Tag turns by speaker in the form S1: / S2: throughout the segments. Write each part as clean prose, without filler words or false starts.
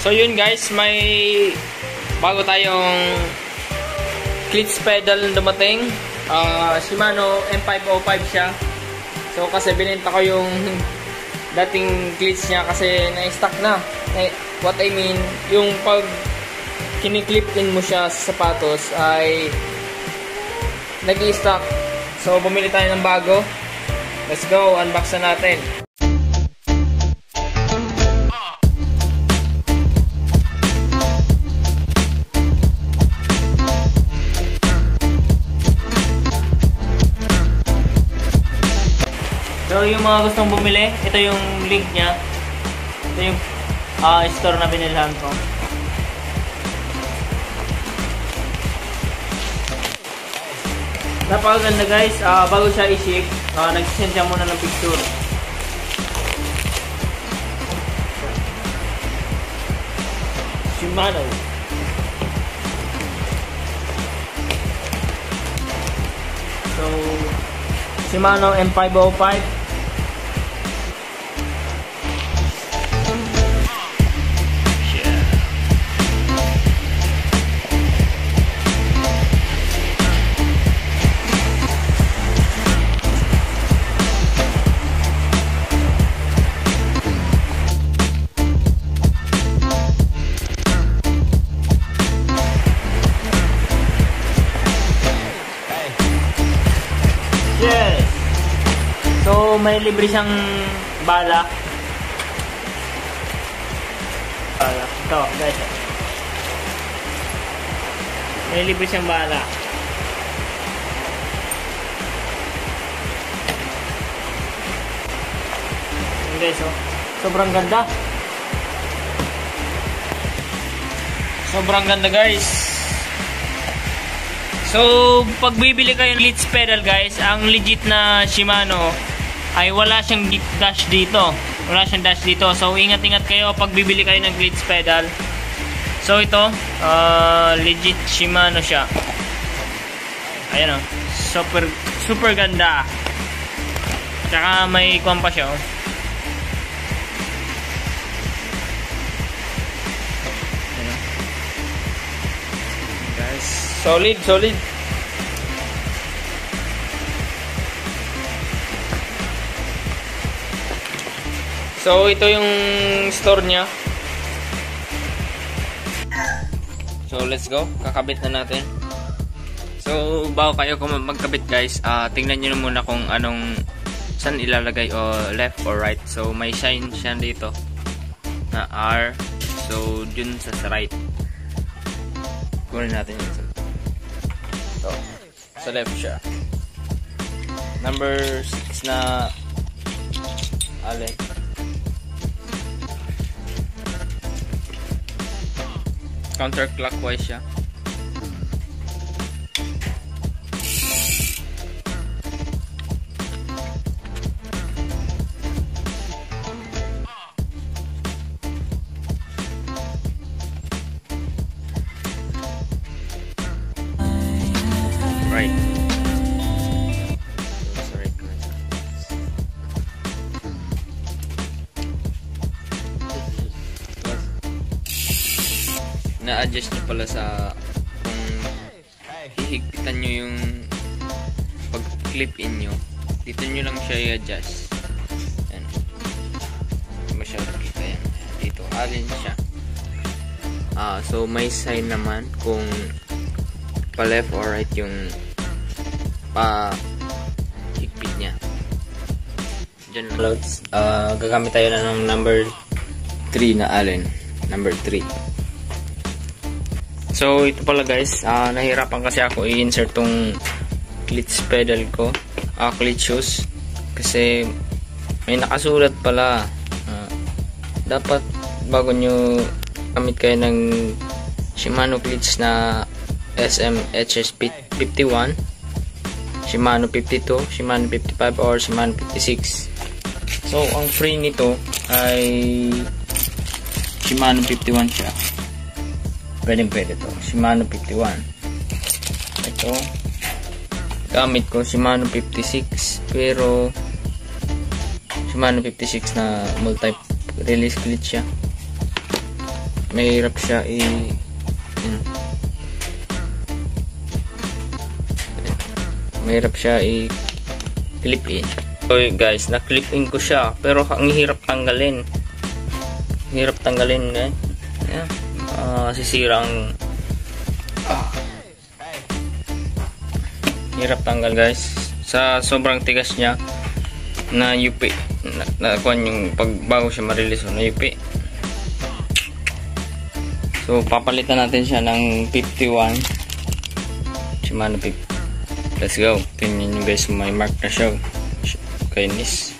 S1: So yun guys, may bago tayong clutch pedal na dumating. Shimano M505 siya. So kasi binenta ko yung dating clutch niya kasi na-stock na. What I mean, yung pag kiniklip in mo siya sa sapatos ay nag-i-stock. So bumili tayo ng bago. Let's go, unbox na natin. So yung mga gustong bumili, ito yung link niya. Ito yung store na binilhan ko. Napakaganda guys, bago siya i-ship, nag-send siya muna ng picture. Shimano. So, Shimano M505. Yes. So may libre siyang bala. Ito guys. May libre siyang bala. Ayan guys, oh. Sobrang ganda. Sobrang ganda guys. So, pag bibili kayo ng clutch pedal guys, ang legit na Shimano ay wala siyang dash dito. Wala siyang dash dito. So, ingat-ingat kayo pag bibili kayo ng clutch pedal. So, ito, legit Shimano siya. Ayan o. Super ganda. Tsaka may kuwan pa siya, oh. Solid. So ito yung store niya. So let's go, kakabit na natin. So bago kayo magkabit guys, tingnan niyo muna kung anong saan ilalagay o left or right. So may shine siya dito na R. So dun sa right. Kunin natin yun. So, sa left siya. Number 6 na alek. Counterclockwise siya. Right. Sorry. Na-adjust nyo pala sa kung hihigpitan nyo yung pag-clip in nyo. Dito nyo lang siya i-adjust. Yan. Masyado kita yan. Dito. Alin siya. So may sign naman kung pa left or right yung higpit niya. Diyan lang. Gagamit tayo na ng number 3 na allen. Number 3. So ito pala guys, nahirapan kasi ako i-insert tong clutch pedal ko, clutch shoes, kasi may nakasulat pala. Dapat bago nyo gamit kayo ng Shimano clutch na SM-HS 51, Shimano 52, Shimano 55 or Shimano 56. So ang free nito ay Shimano 51 siya. Pwede to. Shimano 51. Ito gamit ko Shimano 56, pero Shimano 56 na multi-release clutch siya. mahirap siya mahirap siya i-clip in. So guys, na-clip in ko siya, pero ang hirap tanggalin. Hirap tanggalin, guys. Ayan. Sisira ang hirap tanggal, guys. Sa sobrang tigas niya, na yupi. Nakuhan yung pagbago siya ma-release, na yupi. So papalitan natin siya ng 51 Shimano 50. Let's go. Tingnan nyo guys, may mark na siya. Kainis.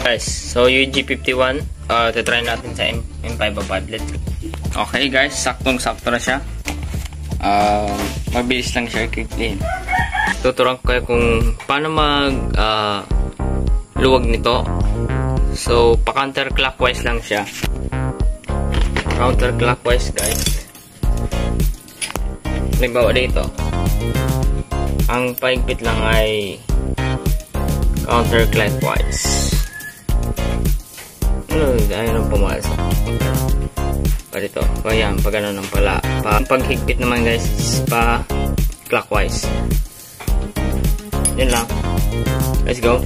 S1: Guys, so UG51, titry natin sa M505. Let's go. Okay guys, saktong-sakto na siya. Mabilis lang siya i-clean. Tuturuan ko kayo kung paano mag luwag nito. So pa counterclockwise lang siya. Counterclockwise guys. Halimbawa dito, ang paigpit lang ay counterclockwise. Ayaw nang pumalas. Pa dito, ayan, pag ano nang pala. Paghigpit naman guys, pa clockwise. Yun lang. Let's go.